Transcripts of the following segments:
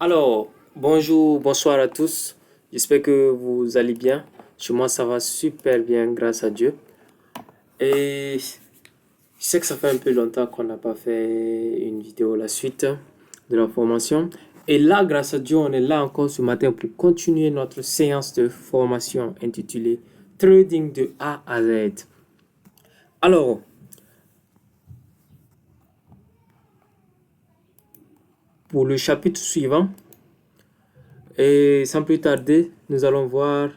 Alors, bonjour, bonsoir à tous. J'espère que vous allez bien. Chez moi, ça va super bien, grâce à Dieu. Et je sais que ça fait un peu longtemps qu'on n'a pas fait une vidéo la suite de la formation. Et là, grâce à Dieu, on est là encore ce matin pour continuer notre séance de formation intitulée Trading de A à Z. Alors, pour le chapitre suivant, et sans plus tarder, nous allons voir.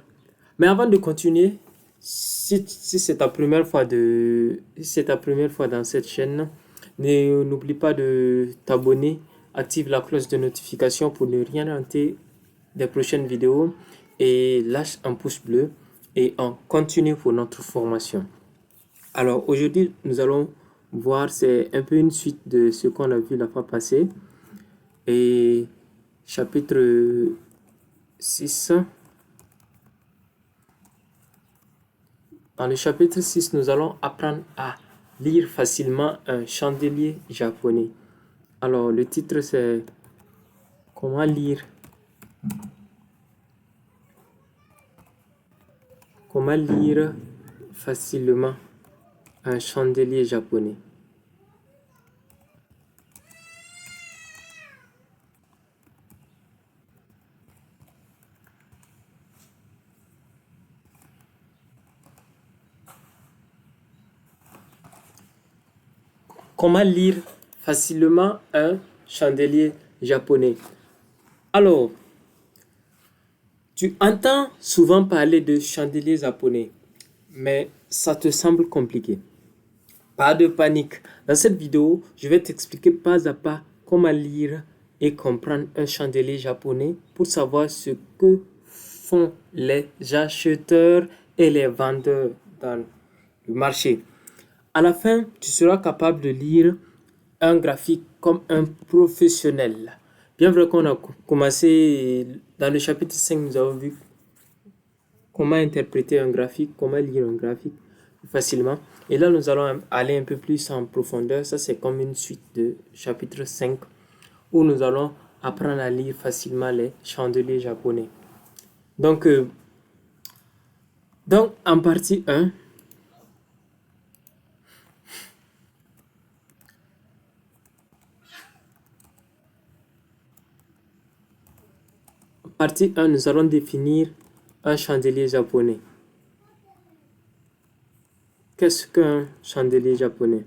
Mais avant de continuer, si c'est ta première fois si c'est ta première fois dans cette chaîne, n'oublie pas de t'abonner, active la cloche de notification pour ne rien rater des prochaines vidéos et lâche un pouce bleu et on continue pour notre formation. Alors aujourd'hui, nous allons voir, c'est un peu une suite de ce qu'on a vu la fois passée et chapitre 6. Dans le chapitre 6, nous allons apprendre à lire facilement un chandelier japonais. Alors, le titre c'est Comment lire facilement un chandelier japonais. Comment lire facilement un chandelier japonais. Alors, tu entends souvent parler de chandelier japonais, mais ça te semble compliqué. Pas de panique. Dans cette vidéo, je vais t'expliquer pas à pas comment lire et comprendre un chandelier japonais pour savoir ce que font les acheteurs et les vendeurs dans le marché. À la fin, tu seras capable de lire un graphique comme un professionnel. Bien vrai qu'on a commencé dans le chapitre 5, nous avons vu comment interpréter un graphique, comment lire un graphique facilement. Et là, nous allons aller un peu plus en profondeur. Ça, c'est comme une suite de chapitre 5 où nous allons apprendre à lire facilement les chandeliers japonais. Donc, en partie 1, nous allons définir un chandelier japonais. Qu'est-ce qu'un chandelier japonais?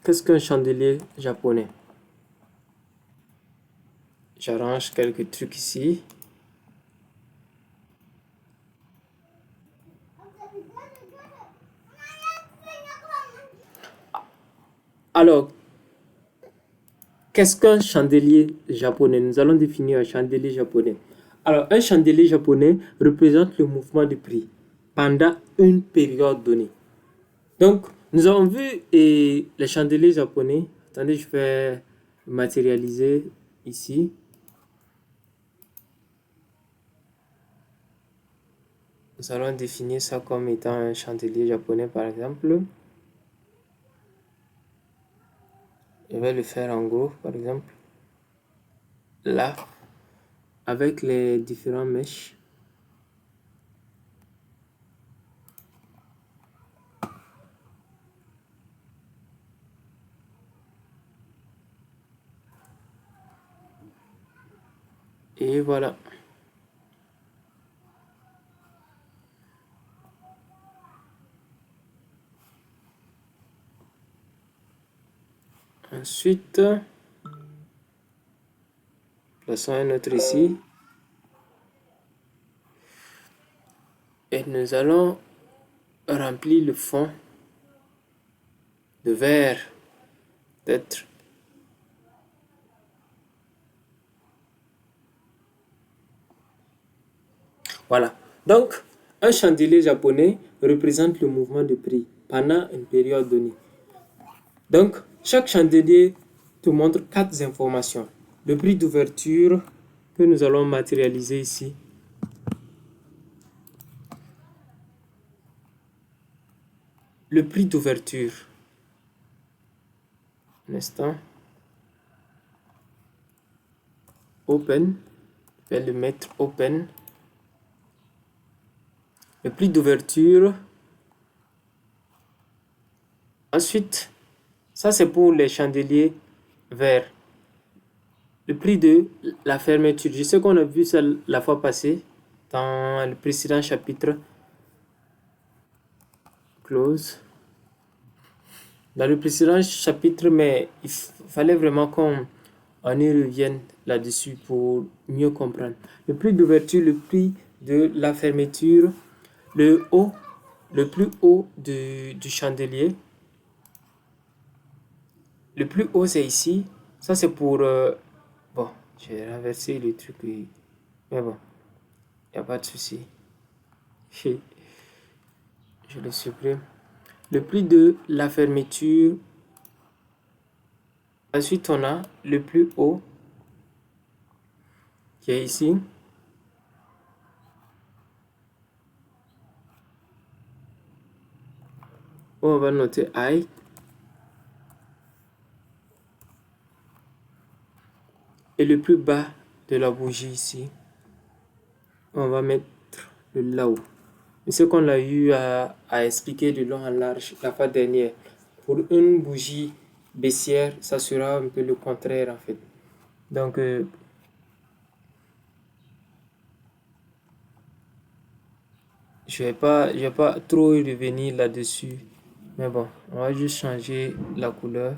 Qu'est-ce qu'un chandelier japonais? J'arrange quelques trucs ici. Alors, qu'est-ce qu'un chandelier japonais? Nous allons définir un chandelier japonais. Alors, un chandelier japonais représente le mouvement de prix pendant une période donnée. Donc, nous avons vu les chandeliers japonais. Attendez, je vais matérialiser ici. Nous allons définir ça comme étant un chandelier japonais, par exemple. Je vais le faire en gros, par exemple. Là, avec les différents mèches. Et voilà. Ensuite, plaçons un autre ici. Et nous allons remplir le fond de verre peut-être. Voilà. Donc, un chandelier japonais représente le mouvement de prix pendant une période donnée. Donc, chaque chandelier te montre 4 informations. Le prix d'ouverture, que nous allons matérialiser ici. Le prix d'ouverture. Un instant. Open. Je vais le mettre open. Le prix d'ouverture. Ensuite, ça c'est pour les chandeliers verts. Le prix de la fermeture. Je sais qu'on a vu ça la fois passée dans le précédent chapitre. Close. Dans le précédent chapitre, mais il fallait vraiment qu'on y revienne là-dessus pour mieux comprendre. Le prix d'ouverture, le prix de la fermeture, le plus haut du chandelier. Le plus haut, c'est ici. Ça, c'est pour... bon, j'ai renversé le truc. Mais bon, il n'y a pas de souci. Je le supprime. Le prix de la fermeture. Ensuite, on a le plus haut qui est ici. On va noter I. Et le plus bas de la bougie ici, on va mettre le là-haut. Et ce qu'on a eu à expliquer de long en large la fois dernière. Pour une bougie baissière, ça sera un peu le contraire en fait. Donc, je vais pas trop revenir là-dessus. Mais bon, on va juste changer la couleur.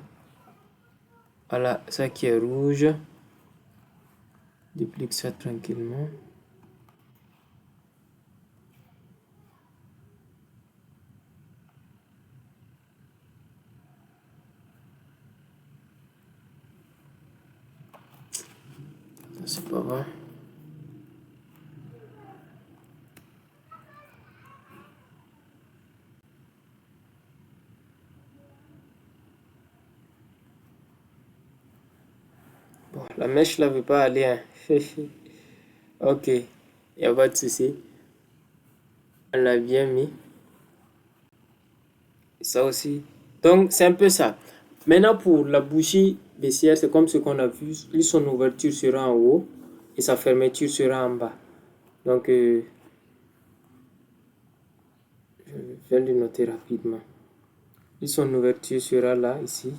Voilà, ça qui est rouge. Duplique ça tranquillement. C'est pas vrai. Bon, la mèche là veut pas aller. Hein. Ok, il n'y a pas de souci. On l'a bien mis. Ça aussi. Donc, c'est un peu ça. Maintenant, pour la bougie baissière, c'est comme ce qu'on a vu. Son ouverture sera en haut et sa fermeture sera en bas. Donc, je vais le noter rapidement. Son ouverture sera là, ici.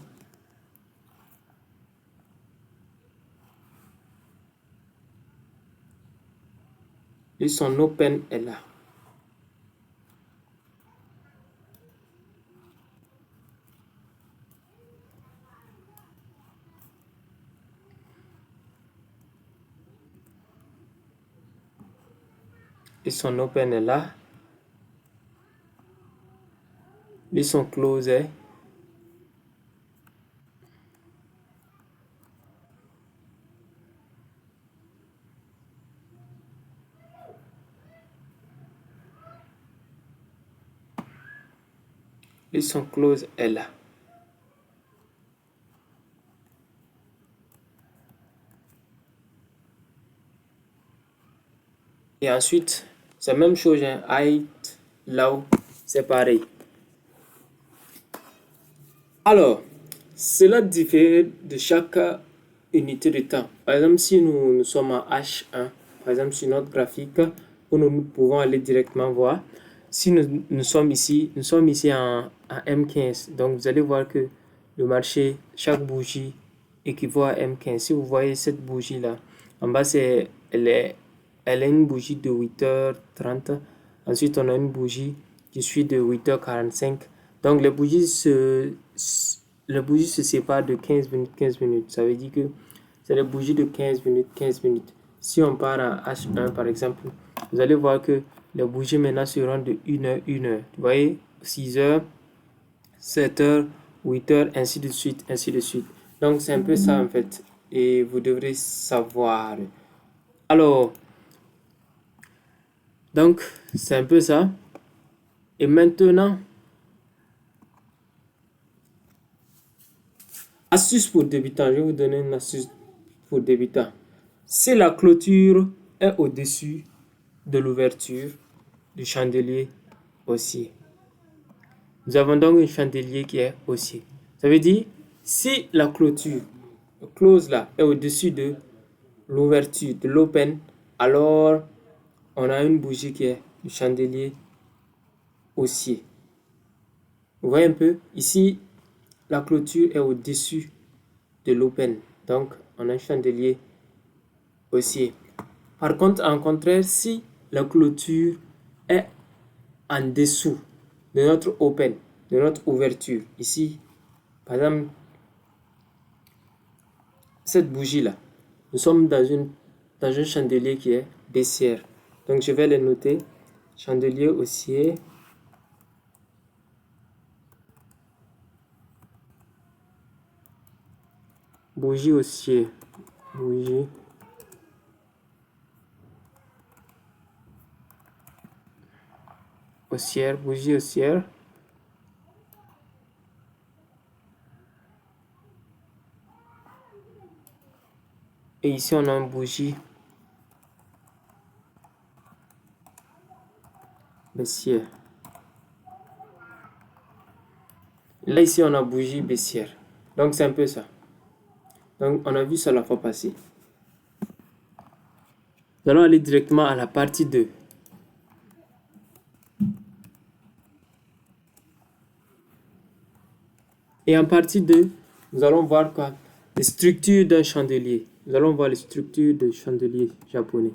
Et son open est là. Et son open est là. Et son close est. Et son close est là. Et ensuite, c'est la même chose, hein, height, low, c'est pareil. Alors, cela diffère de chaque unité de temps. Par exemple, si nous sommes en H1, par exemple sur notre graphique, où nous pouvons aller directement voir. Si nous sommes ici en M15. Donc, vous allez voir que le marché, chaque bougie équivaut à M15. Si vous voyez cette bougie-là, en bas, elle est une bougie de 8h30. Ensuite, on a une bougie qui suit de 8h45. Donc, les bougies se séparent de 15 minutes, 15 minutes. Ça veut dire que c'est des bougies de 15 minutes, 15 minutes. Si on part en H1, par exemple, vous allez voir que les bougies maintenant seront de 1h, 1h. Vous voyez, 6h, 7h, 8h, ainsi de suite, ainsi de suite. Donc, c'est un peu ça, en fait. Et vous devrez savoir. Alors, donc, c'est un peu ça. Et maintenant, astuce pour débutants. Je vais vous donner une astuce pour débutants. si la clôture est au-dessus de l'ouverture du chandelier haussier. Nous avons donc un chandelier qui est haussier. Ça veut dire, si la clôture, le close là, est au-dessus de l'ouverture, de l'open, alors on a une bougie qui est du chandelier haussier. Vous voyez un peu, ici, la clôture est au-dessus de l'open. Donc, on a un chandelier haussier. Par contre, en contraire, si la clôture est en dessous de notre open, de notre ouverture, ici, par exemple, cette bougie-là, nous sommes dans un chandelier qui est baissière. Donc, je vais le noter. Chandelier haussier. Bougie haussier. Bougie. Haussière. Bougie haussière. Et ici, on a une bougie baissière. Là, ici, on a bougie baissière. Donc, c'est un peu ça. Donc, on a vu ça la fois passée. Nous allons aller directement à la partie 2. Et en partie 2, nous allons voir quoi? Les structures d'un chandelier. Nous allons voir les structures de chandelier japonais.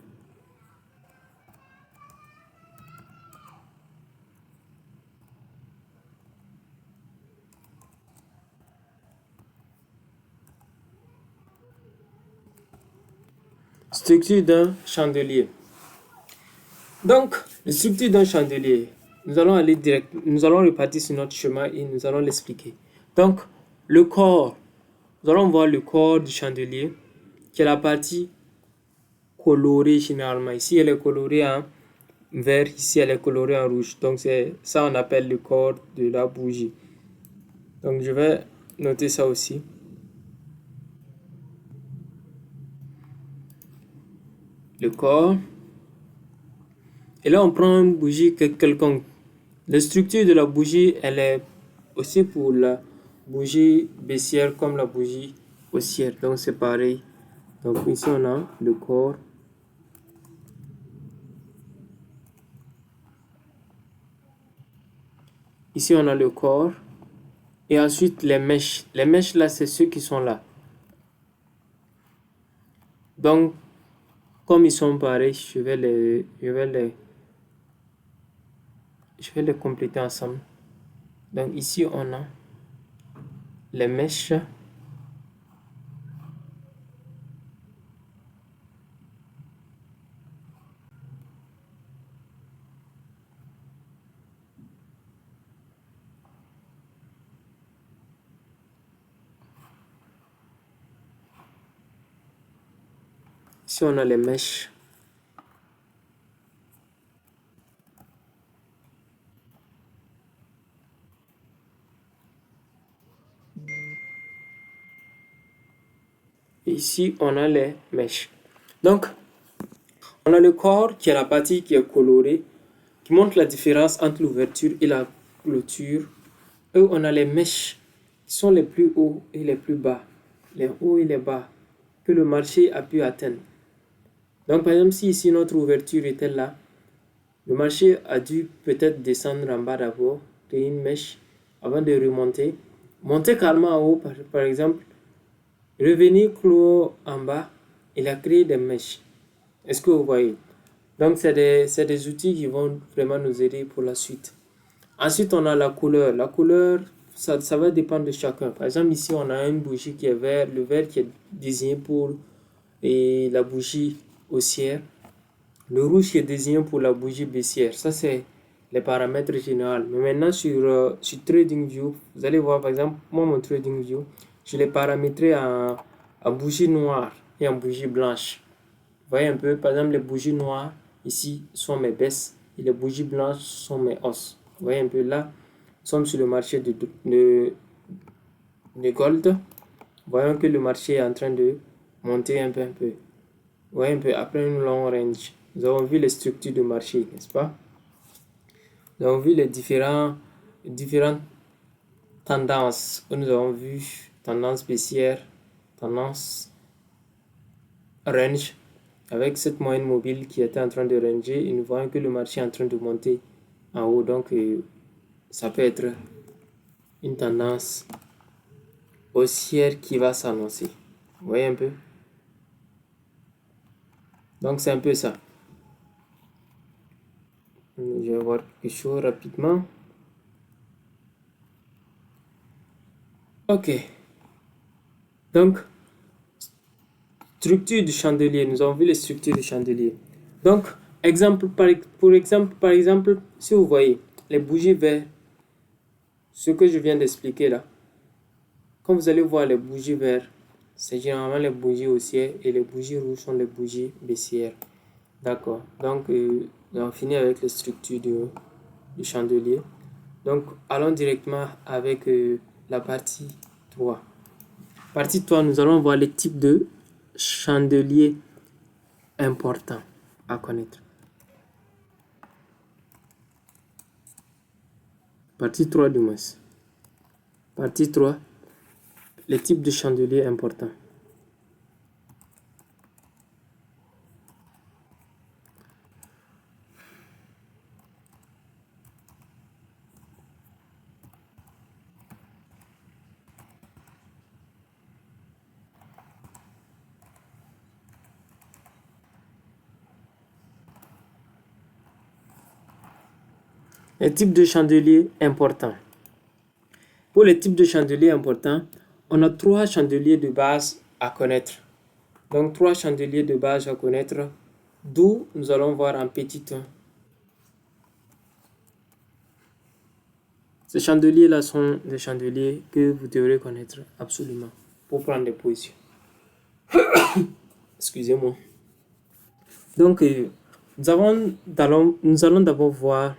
Structure d'un chandelier. Donc, les structures d'un chandelier, nous allons repartir sur notre chemin et nous allons l'expliquer. Donc, le corps, nous allons voir le corps du chandelier, qui est la partie colorée généralement. Ici, elle est colorée en vert, ici, elle est colorée en rouge. Donc, c'est ça on appelle le corps de la bougie. Donc, je vais noter ça aussi. Le corps. Et là, on prend une bougie quelconque. La structure de la bougie, elle est aussi pour la bougie baissière comme la bougie haussière. Donc, c'est pareil. Donc, ici, on a le corps. Ici, on a le corps. Et ensuite, les mèches. Les mèches, là, c'est ceux qui sont là. Donc, comme ils sont pareils, je vais les compléter ensemble. Donc, ici, on a les mèches. Ici, on a les mèches. Et ici, on a les mèches. Donc, on a le corps qui est la partie qui est colorée, qui montre la différence entre l'ouverture et la clôture. Et on a les mèches qui sont les plus hauts et les plus bas, les hauts et les bas que le marché a pu atteindre. Donc, par exemple, si ici notre ouverture était là, le marché a dû peut-être descendre en bas d'abord, de une mèche, avant de remonter. Monter carrément en haut, par exemple, revenir clos en bas, il a créé des mèches. Est-ce que vous voyez? Donc, c'est des outils qui vont vraiment nous aider pour la suite. Ensuite, on a la couleur. La couleur, ça va dépendre de chacun. Par exemple, ici, on a une bougie qui est vert. Le vert qui est désigné pour la bougie haussière. Le rouge qui est désigné pour la bougie baissière. Ça, c'est les paramètres généraux. Mais maintenant, sur TradingView, vous allez voir, par exemple, moi, mon TradingView, je l'ai paramétré en bougie noire et en bougie blanche. Vous voyez un peu, par exemple, les bougies noires, ici, sont mes baisses et les bougies blanches sont mes hausses. Vous voyez un peu là, nous sommes sur le marché de gold. Voyons que le marché est en train de monter un peu. Vous voyez un peu, après une longue range, nous avons vu les structures de marché, n'est-ce pas? Nous avons vu les différentes tendances. Nous avons vu tendance baissière, tendance range, avec cette moyenne mobile qui était en train de ranger, et nous voyons que le marché est en train de monter en haut. Donc, ça peut être une tendance haussière qui va s'annoncer. Vous voyez un peu? Donc, c'est un peu ça. Je vais voir quelque chose rapidement. Ok. Donc, structure du chandelier. Nous avons vu les structures du chandelier. Donc, par exemple, si vous voyez les bougies vertes, ce que je viens d'expliquer là, quand vous allez voir les bougies vertes, c'est généralement les bougies haussières et les bougies rouges sont les bougies baissières. D'accord. Donc, on finit avec les structures du chandelier. Donc, allons directement avec la partie 3. Partie 3, nous allons voir les types de chandeliers importants à connaître. Partie 3 du moins. Partie 3, les types de chandeliers importants. Les types de chandeliers importants. Pour les types de chandeliers importants, on a 3 chandeliers de base à connaître. Donc 3 chandeliers de base à connaître, d'où nous allons voir en petit 1. Ces chandeliers-là sont des chandeliers que vous devrez connaître absolument pour prendre des positions. Excusez-moi. Donc, nous allons d'abord voir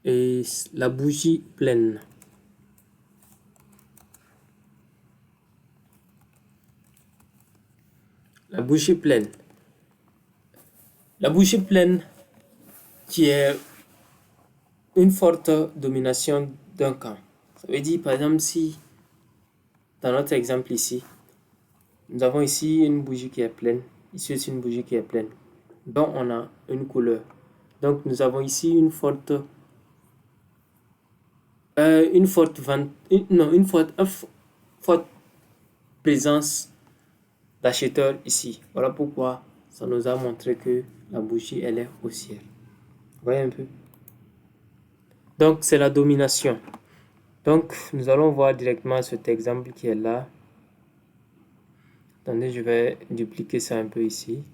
la bougie pleine. La bougie pleine. La bougie pleine qui est une forte domination d'un camp. Ça veut dire, par exemple, si, dans notre exemple ici, nous avons ici une bougie qui est pleine, ici aussi une bougie qui est pleine, dont on a une couleur. Donc, nous avons ici une forte présence d'acheteurs ici. Voilà pourquoi ça nous a montré que la bougie, elle est haussière. Vous voyez un peu? Donc, c'est la domination. Donc, nous allons voir directement cet exemple qui est là. Attendez, je vais dupliquer ça un peu ici.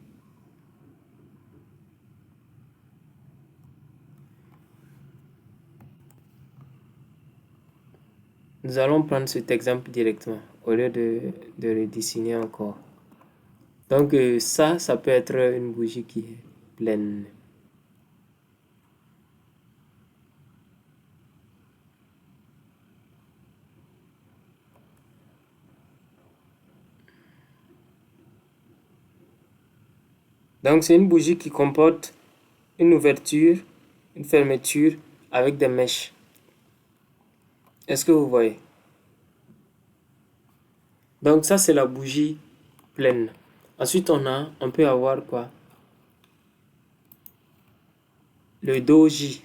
Nous allons prendre cet exemple directement au lieu de redessiner encore. Donc, ça peut être une bougie qui est pleine. Donc, c'est une bougie qui comporte une ouverture, une fermeture avec des mèches. Est-ce que vous voyez? Donc, ça, c'est la bougie pleine. Ensuite, on peut avoir quoi? Le doji.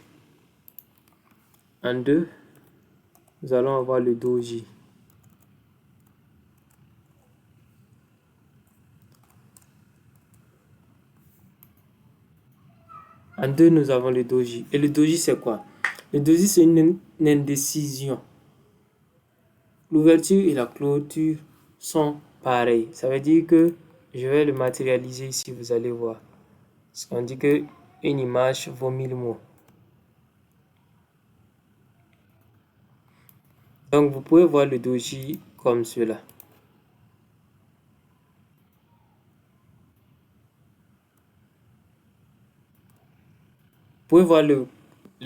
En 2, nous allons avoir le doji. En 2, nous avons le doji. Et le doji, c'est quoi? Le doji, c'est une indécision. L'ouverture et la clôture sont pareilles. Ça veut dire que je vais le matérialiser ici, vous allez voir. Parce qu'on dit que une image vaut 1000 mots. Donc, vous pouvez voir le doji comme cela. Vous pouvez voir le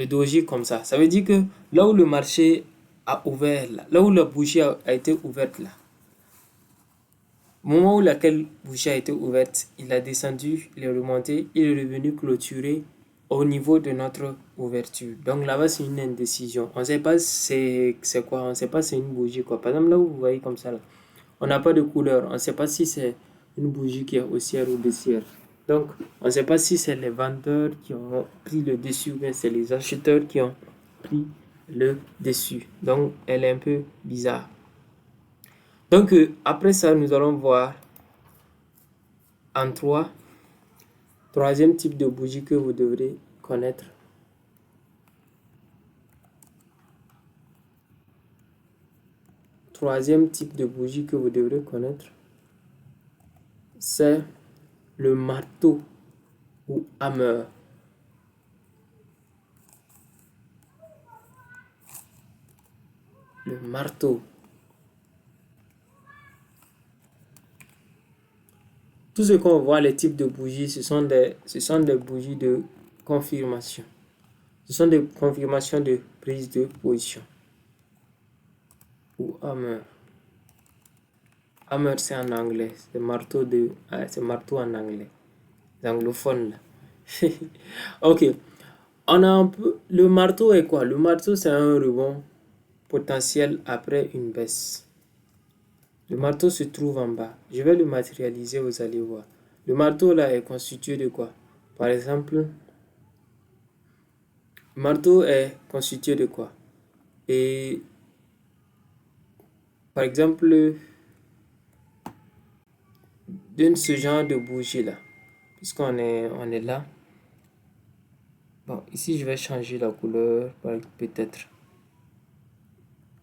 doji comme ça. Ça veut dire que là où le marché a ouvert, là où la bougie a été ouverte, là, Au moment où laquelle bougie a été ouverte, il a descendu, il est remonté, il est revenu clôturer au niveau de notre ouverture. Donc là-bas, c'est une indécision. On ne sait pas c'est quoi, on ne sait pas c'est une bougie quoi. Par exemple, là où vous voyez comme ça, là, on n'a pas de couleur. On ne sait pas si c'est une bougie qui est haussière ou baissière. Donc, on ne sait pas si c'est les vendeurs qui ont pris le dessus ou bien c'est les acheteurs qui ont pris le dessus. Donc, elle est un peu bizarre. Donc, après ça, nous allons voir en troisième type de bougie que vous devrez connaître. Troisième type de bougie que vous devrez connaître, c'est le marteau ou hammer. Le marteau. Tout ce qu'on voit, les types de bougies, ce sont des bougies de confirmation. Ce sont des confirmations de prise de position. Ou hammer. Hammer, c'est en anglais. C'est marteau, c'est marteau en anglais. Les anglophones, là. Ok. On a un peu, le marteau est quoi? Le marteau, c'est un rebond potentiel après une baisse. Le marteau se trouve en bas. Je vais le matérialiser, vous allez voir. Le marteau là est constitué de quoi? Par exemple, le marteau est constitué de quoi? Et par exemple, de ce genre de bougie là. Puisqu'on est là. Bon, ici je vais changer la couleur, peut-être.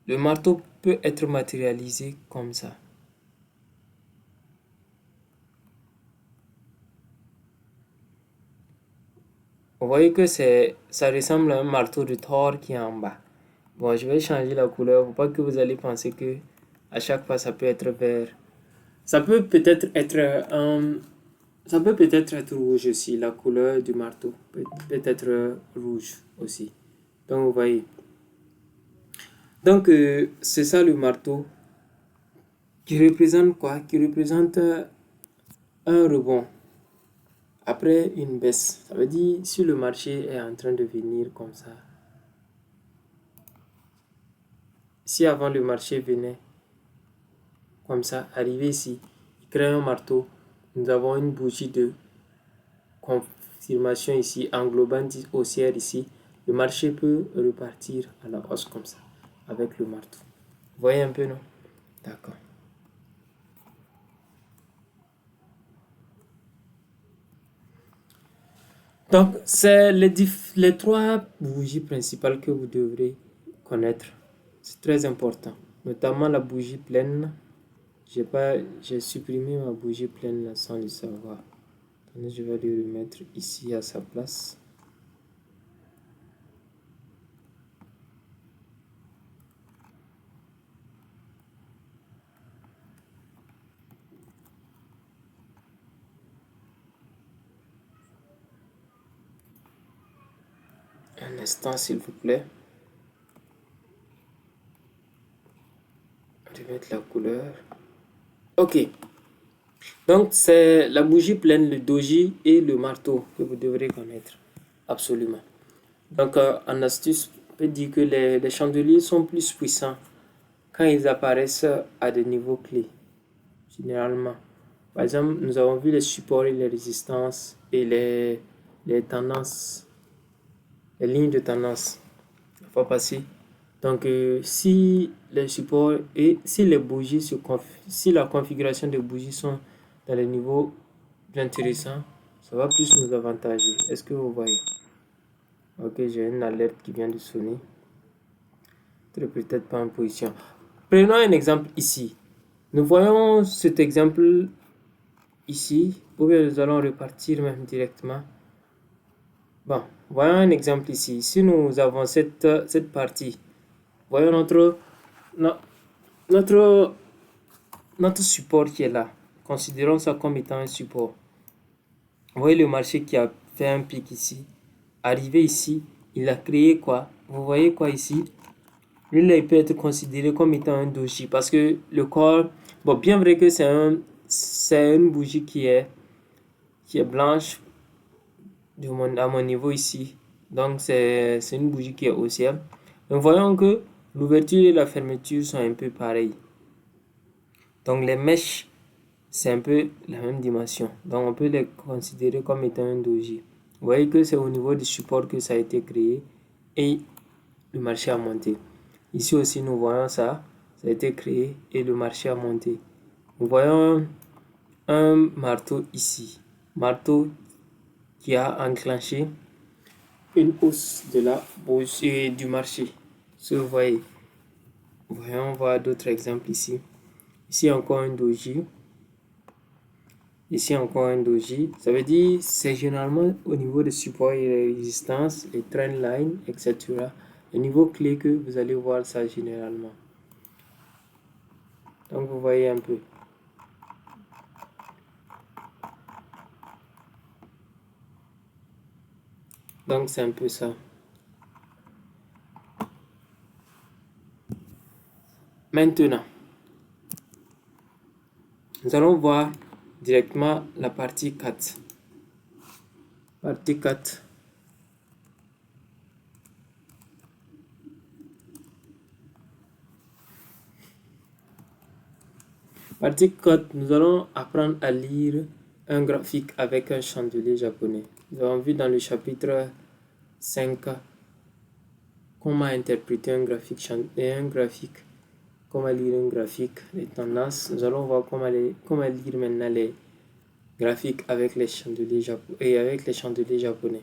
Le marteau peut être matérialisé comme ça. Vous voyez que ça ressemble à un marteau de Thor qui est en bas. Bon, je vais changer la couleur. Faut pas que vous allez penser que à chaque fois ça peut être vert. Ça peut peut-être être ça peut peut-être être rouge aussi. La couleur du marteau peut être rouge aussi. Donc vous voyez. Donc c'est ça le marteau qui représente quoi? Qui représente un rebond après une baisse. Ça veut dire si le marché est en train de venir comme ça. Si avant le marché venait comme ça, arrivé ici, il crée un marteau, nous avons une bougie de confirmation ici, englobant haussière ici, le marché peut repartir à la hausse comme ça, avec le marteau. Vous voyez un peu, non? D'accord. Donc, c'est les trois bougies principales que vous devrez connaître. C'est très important. Notamment la bougie pleine. J'ai supprimé ma bougie pleine là, sans le savoir. Attendez, je vais le remettre ici à sa place. Un instant, s'il vous plaît. Je vais mettre la couleur. Ok. Donc, c'est la bougie pleine, le doji et le marteau que vous devrez connaître. Absolument. Donc, en astuce, on peut dire que les chandeliers sont plus puissants quand ils apparaissent à des niveaux clés, généralement. Par exemple, nous avons vu les supports et les résistances et les tendances, les lignes de tendance. Il faut passer. Donc, si les supports et si les bougies si la configuration des bougies sont dans les niveaux intéressants, ça va plus nous avantager. Est-ce que vous voyez? Ok, j'ai une alerte qui vient de sonner. Peut-être pas en position. Prenons un exemple ici. Nous voyons cet exemple ici, ou bien nous allons repartir même directement. Bon, voyons un exemple ici. Si nous avons cette partie, voyons notre support qui est là. Considérons ça comme étant un support. Vous voyez le marché qui a fait un pic ici. Arrivé ici, il a créé quoi? Vous voyez quoi ici? Lui, là, il peut être considéré comme étant un doji parce que le corps, bon, bien vrai que c'est un c'est une bougie qui est blanche à mon niveau ici. Donc c'est une bougie qui est haussière. Donc voyons que l'ouverture et la fermeture sont un peu pareilles. Donc les mèches, c'est un peu la même dimension. Donc on peut les considérer comme étant un doji. Vous voyez que c'est au niveau du support que ça a été créé et le marché a monté. Ici aussi nous voyons ça, ça a été créé et le marché a monté. Nous voyons un marteau ici, marteau qui a enclenché une hausse de la bourse et du marché. Ce que vous voyez. Voyons voir d'autres exemples ici. Ici encore un doji. Ici encore un doji. Ça veut dire c'est généralement au niveau des supports et des résistances, les trend lines, etc. Le niveau clé que vous allez voir ça généralement. Donc vous voyez un peu. Donc c'est un peu ça. Maintenant, nous allons voir directement la partie 4. Partie 4. Partie 4, nous allons apprendre à lire un graphique avec un chandelier japonais. Nous avons vu dans le chapitre 5 comment interpréter un graphique, comment lire un graphique, les tendances. Nous allons voir comment lire maintenant les graphiques avec les chandeliers japonais.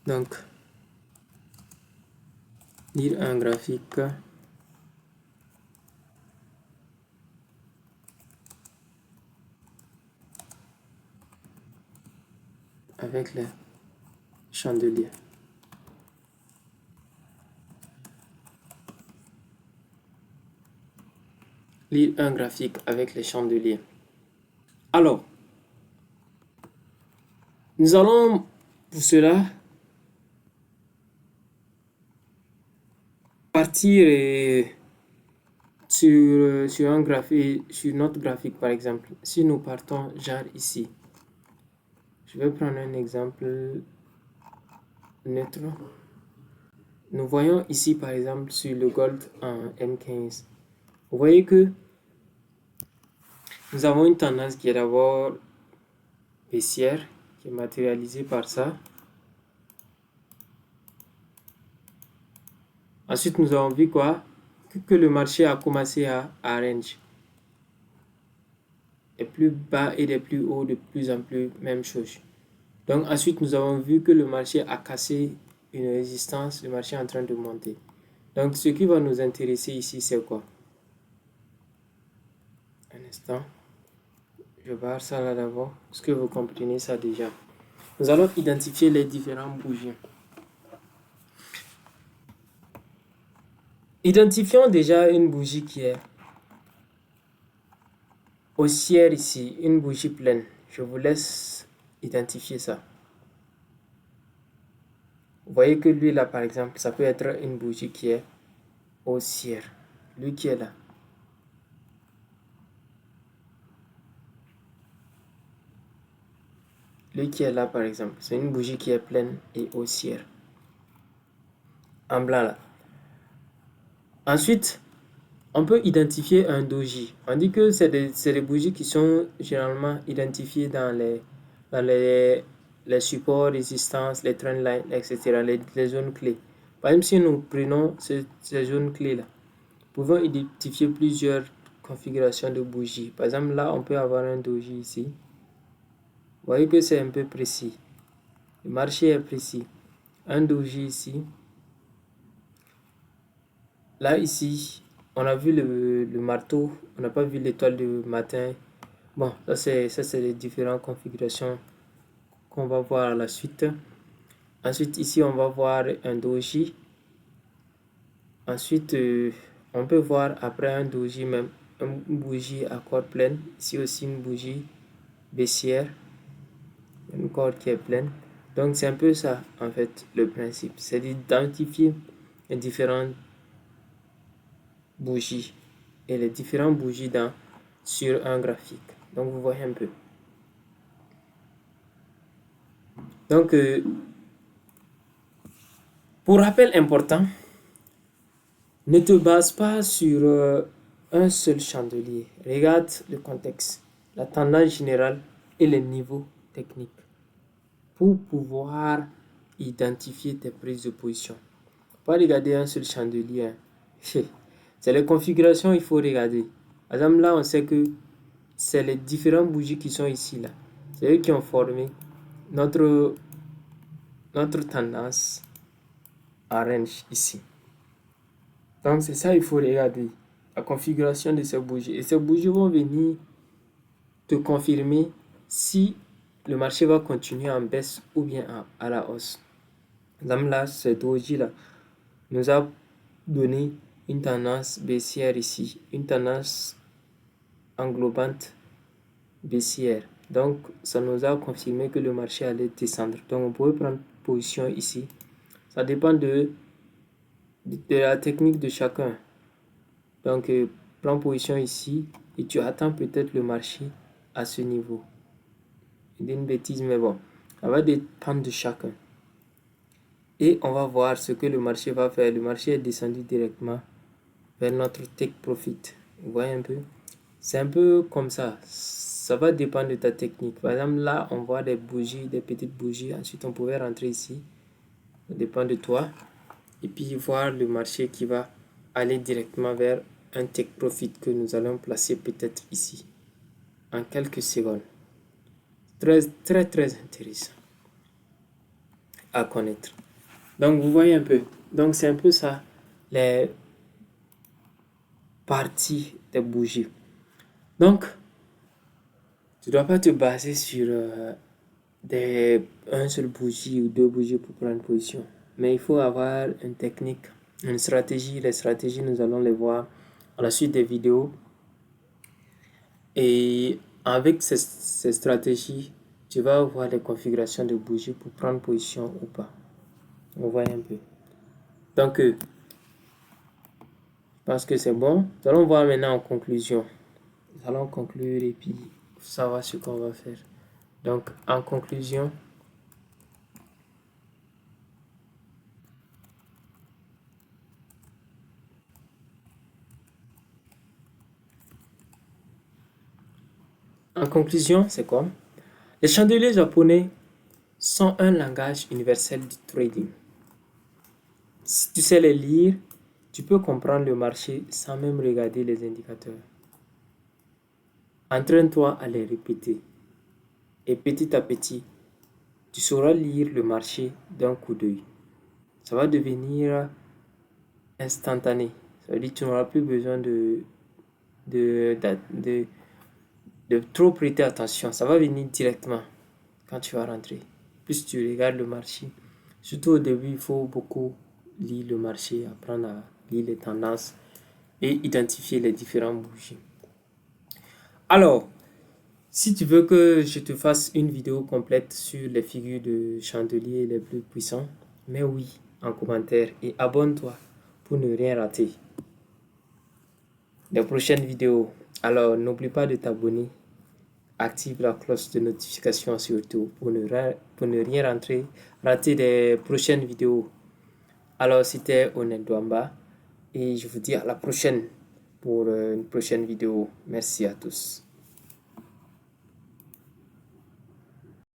Donc, lire un graphique avec les chandeliers. Lire un graphique avec les chandeliers. Alors, nous allons pour cela partir sur un graphique, sur notre graphique par exemple. Si nous partons genre ici, je vais prendre un exemple neutre. Nous voyons ici par exemple sur le gold en M15. Vous voyez que nous avons une tendance qui est d'abord baissière, qui est matérialisée par ça. Ensuite, nous avons vu quoi? Que le marché a commencé à range. Des plus bas et des plus hauts de plus en plus, même chose. Donc ensuite, nous avons vu que le marché a cassé une résistance, le marché est en train de monter. Donc ce qui va nous intéresser ici, c'est quoi? Un instant. Je barre ça là d'abord. Est-ce que vous comprenez ça déjà? Nous allons identifier les différents bougies. Identifions déjà une bougie qui est haussière ici, une bougie pleine. Je vous laisse identifier ça. Vous voyez que lui là par exemple, ça peut être une bougie qui est haussière. Lui qui est là. Lui qui est là par exemple, c'est une bougie qui est pleine et haussière. En blanc là. Ensuite, on peut identifier un doji. On dit que c'est des bougies qui sont généralement identifiées dans les supports, résistances, les trend lines, etc., les zones clés. Par exemple, si nous prenons ces zones clés-là, nous pouvons identifier plusieurs configurations de bougies. Par exemple, là, on peut avoir un doji ici. Vous voyez que c'est un peu précis. Le marché est précis. Un doji ici. Là, ici, on a vu le marteau, on n'a pas vu l'étoile du matin. Bon, ça c'est les différentes configurations qu'on va voir à la suite. Ensuite, ici, on va voir un doji. Ensuite, on peut voir après un doji même, une bougie à corde pleine. Ici aussi une bougie baissière, une corde qui est pleine. Donc, c'est un peu ça, en fait, le principe. C'est d'identifier les différentes bougies et les différentes bougies sur un graphique. Donc vous voyez un peu. Donc pour rappel important, ne te base pas sur un seul chandelier. Regarde le contexte, la tendance générale et les niveaux techniques pour pouvoir identifier tes prises de position. Pas regarder un seul chandelier. C'est les configurations qu'il faut regarder. Par exemple, là, on sait que c'est les différentes bougies qui sont ici, là. C'est eux qui ont formé notre, notre tendance orange ici. Donc, c'est ça qu'il faut regarder. La configuration de ces bougies. Et ces bougies vont venir te confirmer si le marché va continuer en baisse ou bien à la hausse. Par exemple, là, cette doji-là nous a donné une tendance baissière ici, une tendance englobante baissière. Donc, ça nous a confirmé que le marché allait descendre. Donc, on pourrait prendre position ici. Ça dépend de la technique de chacun. Donc, prends position ici et tu attends peut-être le marché à ce niveau. Je dis une bêtise, mais bon, ça va dépendre de chacun. Et on va voir ce que le marché va faire. Le marché est descendu directement vers notre take profit. Vous voyez un peu? C'est un peu comme ça. Ça va dépendre de ta technique. Par exemple, là, on voit des bougies, des petites bougies. Ensuite, on pouvait rentrer ici. Ça dépend de toi. Et puis, voir le marché qui va aller directement vers un take profit que nous allons placer peut-être ici. En quelques secondes. Très, très, très intéressant à connaître. Donc, vous voyez un peu. Donc, c'est un peu ça, les parties des bougies. Donc, tu ne dois pas te baser sur un seul bougie ou deux bougies pour prendre position. Mais il faut avoir une technique, une stratégie. Les stratégies, nous allons les voir à la suite des vidéos. Et avec ces stratégies, tu vas voir les configurations de bougies pour prendre position ou pas. On voit un peu. Donc, je pense que c'est bon. Nous allons voir maintenant en conclusion. Nous allons conclure et puis savoir ce qu'on va faire. Donc, en conclusion, c'est quoi? Les chandeliers japonais sont un langage universel du trading. Si tu sais les lire, tu peux comprendre le marché sans même regarder les indicateurs. Entraîne-toi à les répéter. Et petit à petit, tu sauras lire le marché d'un coup d'œil. Ça va devenir instantané. Ça veut dire que tu n'auras plus besoin de, de, de trop prêter attention. Ça va venir directement quand tu vas rentrer. Plus tu regardes le marché. Surtout au début, il faut beaucoup lire le marché, apprendre à lire les tendances et identifier les différentes bougies. Alors, si tu veux que je te fasse une vidéo complète sur les figures de chandeliers les plus puissants, mets oui en commentaire et abonne-toi pour ne rien rater des prochaines vidéos. Alors, n'oublie pas de t'abonner, active la cloche de notification surtout pour ne rien rater des prochaines vidéos. Alors, c'était Onet Douamba et je vous dis à la prochaine pour une prochaine vidéo. Merci à tous.